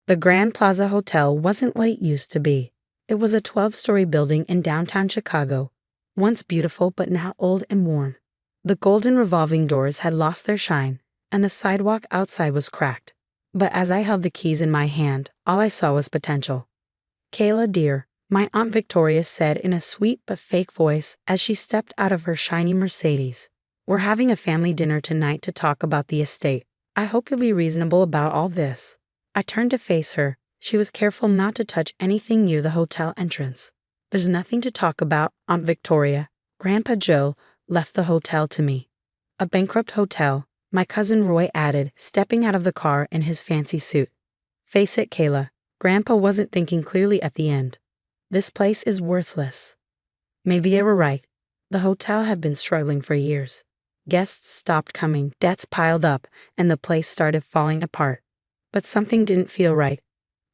The Grand Plaza Hotel wasn't what it used to be. It was a 12-story building in downtown Chicago, once beautiful but now old and worn. The golden revolving doors had lost their shine, and the sidewalk outside was cracked. But as I held the keys in my hand, all I saw was potential. "Kayla, dear," my Aunt Victoria said in a sweet but fake voice as she stepped out of her shiny Mercedes. "We're having a family dinner tonight to talk about the estate. I hope you'll be reasonable about all this." I turned to face her. She was careful not to touch anything near the hotel entrance. "There's nothing to talk about, Aunt Victoria. Grandpa Joe left the hotel to me." "A bankrupt hotel," my cousin Roy added, stepping out of the car in his fancy suit. "Face it, Kayla, Grandpa wasn't thinking clearly at the end. This place is worthless." Maybe they were right. The hotel had been struggling for years. Guests stopped coming, debts piled up, and the place started falling apart. But something didn't feel right.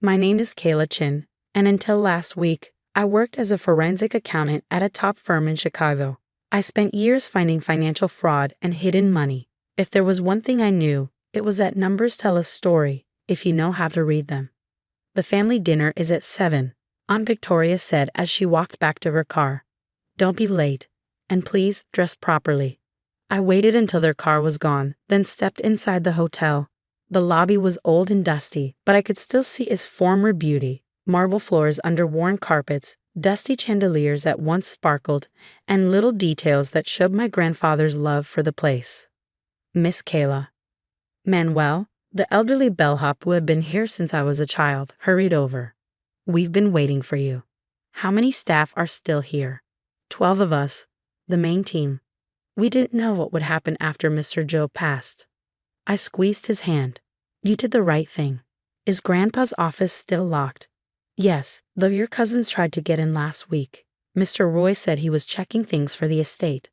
My name is Kayla Chin, and until last week, I worked as a forensic accountant at a top firm in Chicago. I spent years finding financial fraud and hidden money. If there was one thing I knew, it was that numbers tell a story if you know how to read them. "The family dinner is at 7, Aunt Victoria said as she walked back to her car. "Don't be late, and please dress properly." I waited until their car was gone, then stepped inside the hotel. The lobby was old and dusty, but I could still see its former beauty. Marble floors under worn carpets, dusty chandeliers that once sparkled, and little details that showed my grandfather's love for the place. "Miss Kayla." Manuel, the elderly bellhop who had been here since I was a child, hurried over. "We've been waiting for you. How many staff are still here?" 12 of us, the main team. We didn't know what would happen after Mr. Joe passed. I squeezed his hand. "You did the right thing. Is Grandpa's office still locked?" "Yes, though your cousins tried to get in last week. Mr. Roy said he was checking things for the estate."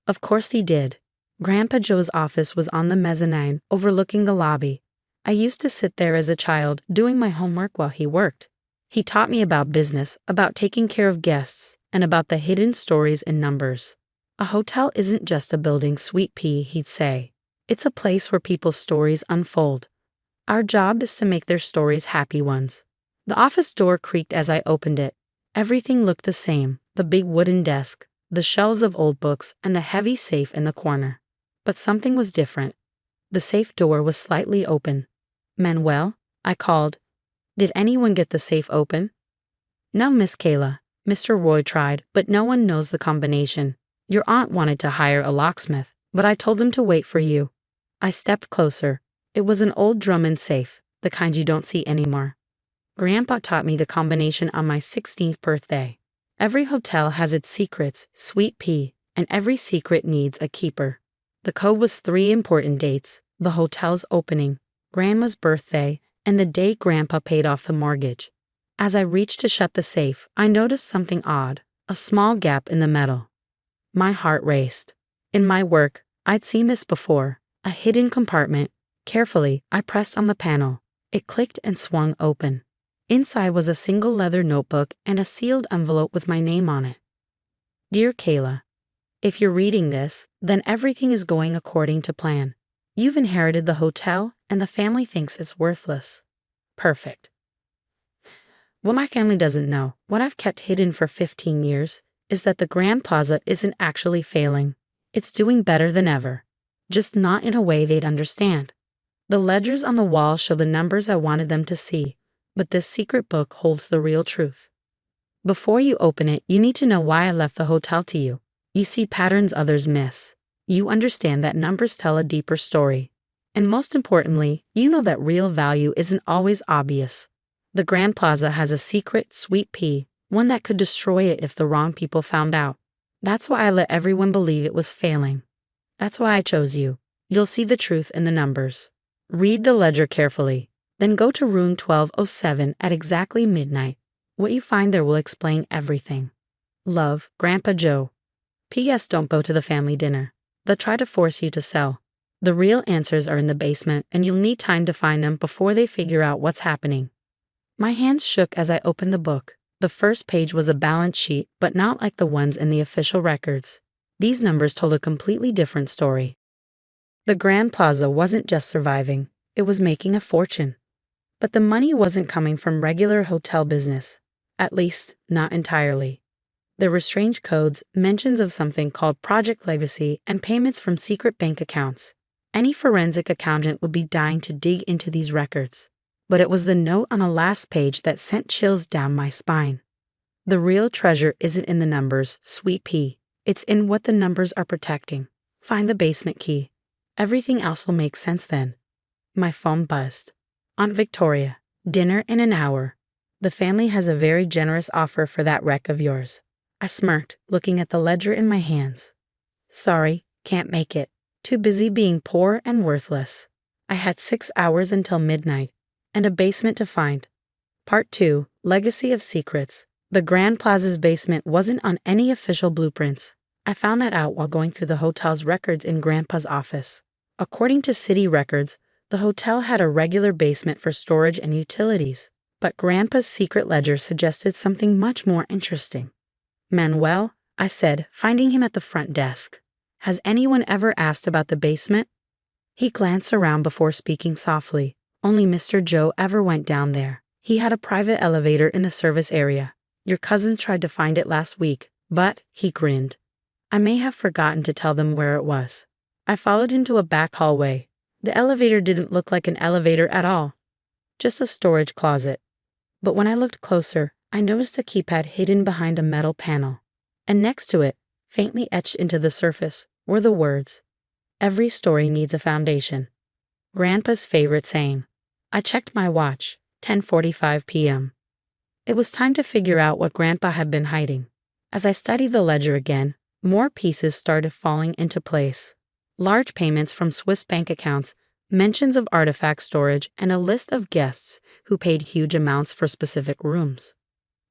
Of course he did. Grandpa Joe's office was on the mezzanine overlooking the lobby. I used to sit there as a child doing my homework while he worked. He taught me about business, about taking care of guests, and about the hidden stories in numbers. "A hotel isn't just a building, sweet pea," he'd say. "It's a place where people's stories unfold. Our job is to make their stories happy ones." The office door creaked as I opened it. Everything looked the same, the big wooden desk, the shelves of old books, and the heavy safe in the corner. But something was different. The safe door was slightly open. "Manuel," I called. "Did anyone get the safe open?" "No, Miss Kayla." Mr. Roy tried, but no one knows the combination. Your aunt wanted to hire a locksmith, but I told him to wait for you. I stepped closer. It was an old Drummond safe, the kind you don't see anymore. Grandpa taught me the combination on my 16th birthday. Every hotel has its secrets, sweet pea, and every secret needs a keeper. The code was 3 important dates: the hotel's opening, Grandma's birthday, and the day Grandpa paid off the mortgage. As I reached to shut the safe, I noticed something odd, a small gap in the metal. My heart raced. In my work, I'd seen this before, a hidden compartment. Carefully, I pressed on the panel. It clicked and swung open. Inside was a single leather notebook and a sealed envelope with my name on it. "Dear Kayla, if you're reading this, then everything is going according to plan. You've inherited the hotel, and the family thinks it's worthless." Perfect. What my family doesn't know, what I've kept hidden for 15 years, is that the Grand Plaza isn't actually failing. It's doing better than ever. Just not in a way they'd understand. The ledgers on the wall show the numbers I wanted them to see, but this secret book holds the real truth. Before you open it, you need to know why I left the hotel to you. You see patterns others miss. You understand that numbers tell a deeper story. And most importantly, you know that real value isn't always obvious. The Grand Plaza has a secret, sweet pea, one that could destroy it if the wrong people found out. That's why I let everyone believe it was failing. That's why I chose you. You'll see the truth in the numbers. Read the ledger carefully. Then go to room 1207 at exactly midnight. What you find there will explain everything. Love, Grandpa Joe. P.S. Don't go to the family dinner. They'll try to force you to sell. The real answers are in the basement, and you'll need time to find them before they figure out what's happening. My hands shook as I opened the book. The first page was a balance sheet, but not like the ones in the official records. These numbers told a completely different story. The Grand Plaza wasn't just surviving, it was making a fortune. But the money wasn't coming from regular hotel business. At least, not entirely. There were strange codes, mentions of something called Project Legacy, and payments from secret bank accounts. Any forensic accountant would be dying to dig into these records. But it was the note on the last page that sent chills down my spine. The real treasure isn't in the numbers, sweet pea. It's in what the numbers are protecting. Find the basement key. Everything else will make sense then. My phone buzzed. Aunt Victoria, dinner in an hour. The family has a very generous offer for that wreck of yours. I smirked, looking at the ledger in my hands. Sorry, can't make it. Too busy being poor and worthless. I had 6 hours until midnight, and a basement to find. Part 2, Legacy of Secrets. The Grand Plaza's basement wasn't on any official blueprints. I found that out while going through the hotel's records in Grandpa's office. According to city records, the hotel had a regular basement for storage and utilities, but Grandpa's secret ledger suggested something much more interesting. Manuel, I said, finding him at the front desk. Has anyone ever asked about the basement? He glanced around before speaking softly. Only Mr. Joe ever went down there. He had a private elevator in the service area. Your cousin tried to find it last week, but, he grinned. I may have forgotten to tell them where it was. I followed him to a back hallway. The elevator didn't look like an elevator at all. Just a storage closet. But when I looked closer, I noticed a keypad hidden behind a metal panel. And next to it, faintly etched into the surface, were the words, "Every story needs a foundation." Grandpa's favorite saying. I checked my watch, 10:45 p.m. It was time to figure out what Grandpa had been hiding. As I studied the ledger again, more pieces started falling into place. Large payments from Swiss bank accounts, mentions of artifact storage, and a list of guests who paid huge amounts for specific rooms.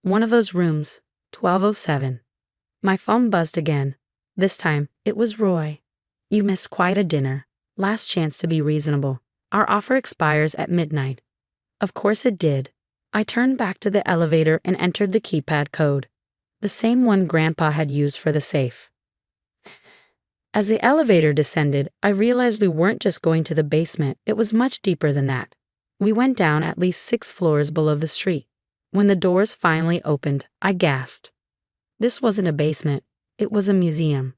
One of those rooms, 1207. My phone buzzed again. This time, it was Roy. You missed quite a dinner. Last chance to be reasonable. Our offer expires at midnight. Of course it did. I turned back to the elevator and entered the keypad code, the same one Grandpa had used for the safe. As the elevator descended, I realized we weren't just going to the basement, it was much deeper than that. We went down at least 6 floors below the street. When the doors finally opened, I gasped. This wasn't a basement, it was a museum.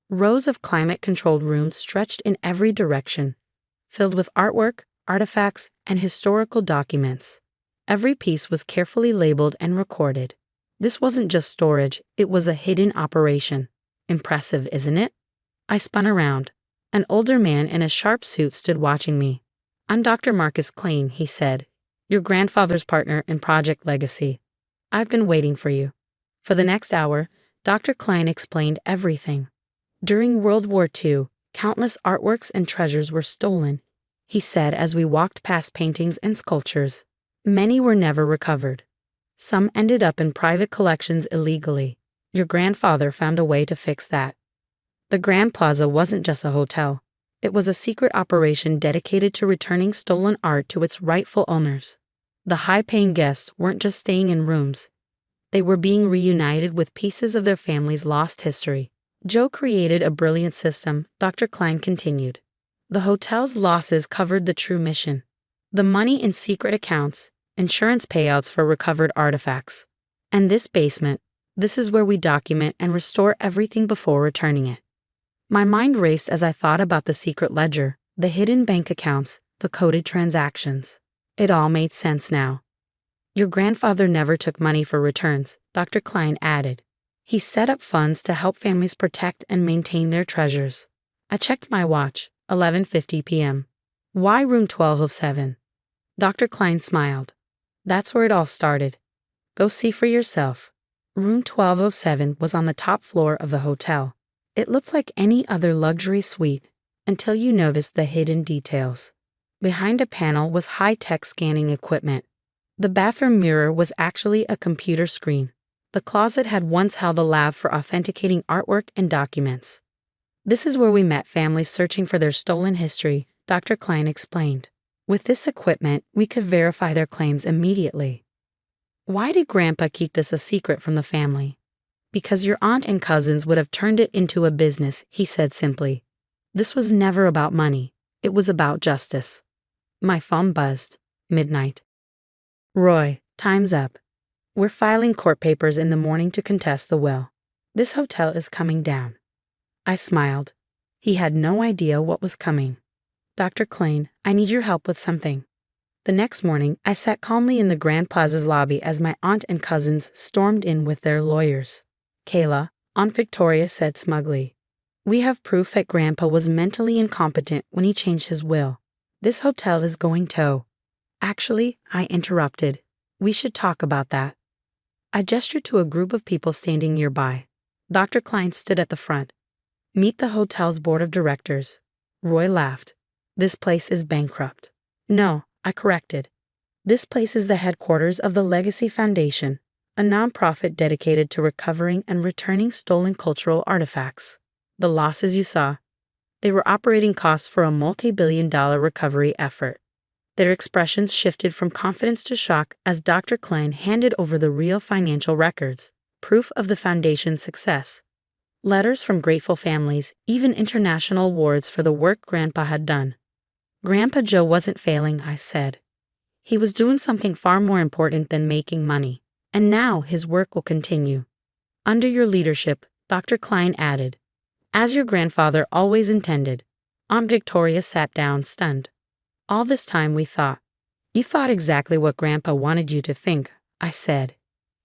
Rows of climate-controlled rooms stretched in every direction, filled with artwork, artifacts, and historical documents. Every piece was carefully labeled and recorded. This wasn't just storage, it was a hidden operation. Impressive, isn't it? I spun around. An older man in a sharp suit stood watching me. I'm Dr. Marcus Klein, he said, your grandfather's partner in Project Legacy. I've been waiting for you. For the next hour, Dr. Klein explained everything. During World War II, countless artworks and treasures were stolen, he said as we walked past paintings and sculptures. Many were never recovered. Some ended up in private collections illegally. Your grandfather found a way to fix that. The Grand Plaza wasn't just a hotel. It was a secret operation dedicated to returning stolen art to its rightful owners. The high-paying guests weren't just staying in rooms. They were being reunited with pieces of their family's lost history. Joe created a brilliant system, Dr. Klein continued. The hotel's losses covered the true mission. The money in secret accounts, insurance payouts for recovered artifacts. And this basement, this is where we document and restore everything before returning it. My mind raced as I thought about the secret ledger, the hidden bank accounts, the coded transactions. It all made sense now. Your grandfather never took money for returns, Dr. Klein added. He set up funds to help families protect and maintain their treasures. I checked my watch, 11:50 p.m. Why room 1207? Dr. Klein smiled. That's where it all started. Go see for yourself. Room 1207 was on the top floor of the hotel. It looked like any other luxury suite until you noticed the hidden details. Behind a panel was high-tech scanning equipment. The bathroom mirror was actually a computer screen. The closet had once held a lab for authenticating artwork and documents. This is where we met families searching for their stolen history, Dr. Klein explained. With this equipment, we could verify their claims immediately. Why did Grandpa keep this a secret from the family? Because your aunt and cousins would have turned it into a business, he said simply. This was never about money. It was about justice. My phone buzzed. Midnight. Roy, time's up. We're filing court papers in the morning to contest the will. This hotel is coming down. I smiled. He had no idea what was coming. Dr. Klein, I need your help with something. The next morning, I sat calmly in the Grand Plaza's lobby as my aunt and cousins stormed in with their lawyers. Kayla, Aunt Victoria said smugly, "We have proof that Grandpa was mentally incompetent when he changed his will. This hotel is going to." Actually, I interrupted. "We should talk about that." I gestured to a group of people standing nearby. Dr. Klein stood at the front. "Meet the hotel's board of directors." Roy laughed. "This place is bankrupt." "No," I corrected. "This place is the headquarters of the Legacy Foundation, a nonprofit dedicated to recovering and returning stolen cultural artifacts. The losses you saw, they were operating costs for a multi-billion-dollar recovery effort." Their expressions shifted from confidence to shock as Dr. Klein handed over the real financial records, proof of the foundation's success. Letters from grateful families, even international awards for the work Grandpa had done. "Grandpa Joe wasn't failing," I said. "He was doing something far more important than making money, and now his work will continue. Under your leadership," Dr. Klein added. "As your grandfather always intended." Aunt Victoria sat down, stunned. "All this time we thought." "You thought exactly what Grandpa wanted you to think," I said.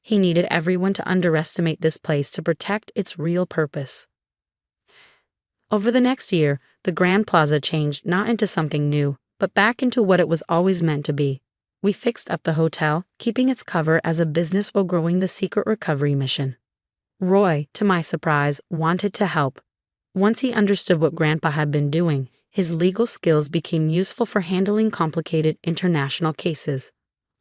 "He needed everyone to underestimate this place to protect its real purpose." Over the next year, the Grand Plaza changed not into something new, but back into what it was always meant to be. We fixed up the hotel, keeping its cover as a business while growing the secret recovery mission. Roy, to my surprise, wanted to help. Once he understood what Grandpa had been doing, his legal skills became useful for handling complicated international cases.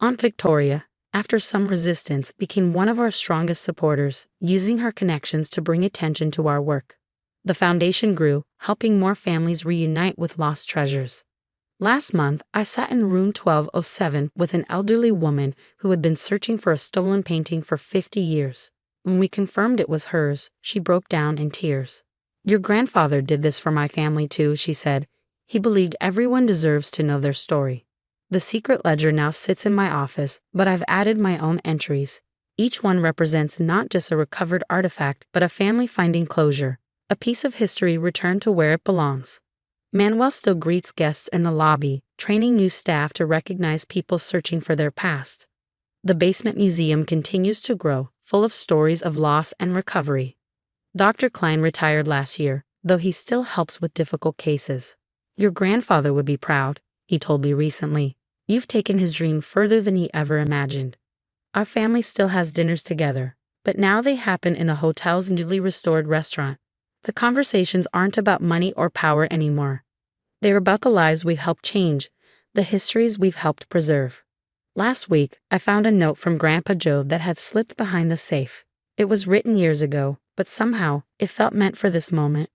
Aunt Victoria, after some resistance, became one of our strongest supporters, using her connections to bring attention to our work. The foundation grew, helping more families reunite with lost treasures. Last month, I sat in room 1207 with an elderly woman who had been searching for a stolen painting for 50 years. When we confirmed it was hers, she broke down in tears. "Your grandfather did this for my family too," she said. "He believed everyone deserves to know their story." The secret ledger now sits in my office, but I've added my own entries. Each one represents not just a recovered artifact, but a family finding closure, a piece of history returned to where it belongs. Manuel still greets guests in the lobby, training new staff to recognize people searching for their past. The basement museum continues to grow, full of stories of loss and recovery. Dr. Klein retired last year, though he still helps with difficult cases. "Your grandfather would be proud," he told me recently. "You've taken his dream further than he ever imagined." Our family still has dinners together, but now they happen in the hotel's newly restored restaurant. The conversations aren't about money or power anymore. They're about the lives we've helped change, the histories we've helped preserve. Last week, I found a note from Grandpa Joe that had slipped behind the safe. It was written years ago, but somehow it felt meant for this moment.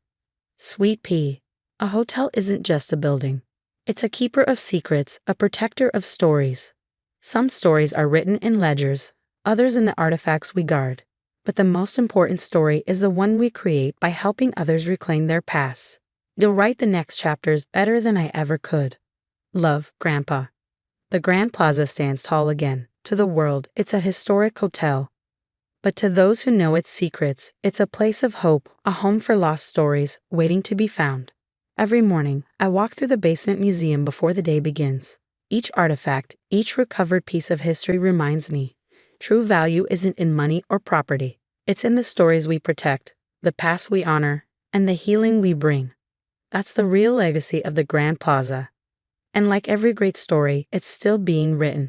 "Sweet pea, a hotel isn't just a building. It's a keeper of secrets, a protector of stories. Some stories are written in ledgers, others in the artifacts we guard. But the most important story is the one we create by helping others reclaim their past. You'll write the next chapters better than I ever could. Love, Grandpa." The Grand Plaza stands tall again. To the world, it's a historic hotel. But to those who know its secrets, it's a place of hope, a home for lost stories, waiting to be found. Every morning, I walk through the basement museum before the day begins. Each artifact, each recovered piece of history reminds me, true value isn't in money or property. It's in the stories we protect, the past we honor, and the healing we bring. That's the real legacy of the Grand Plaza. And like every great story, it's still being written.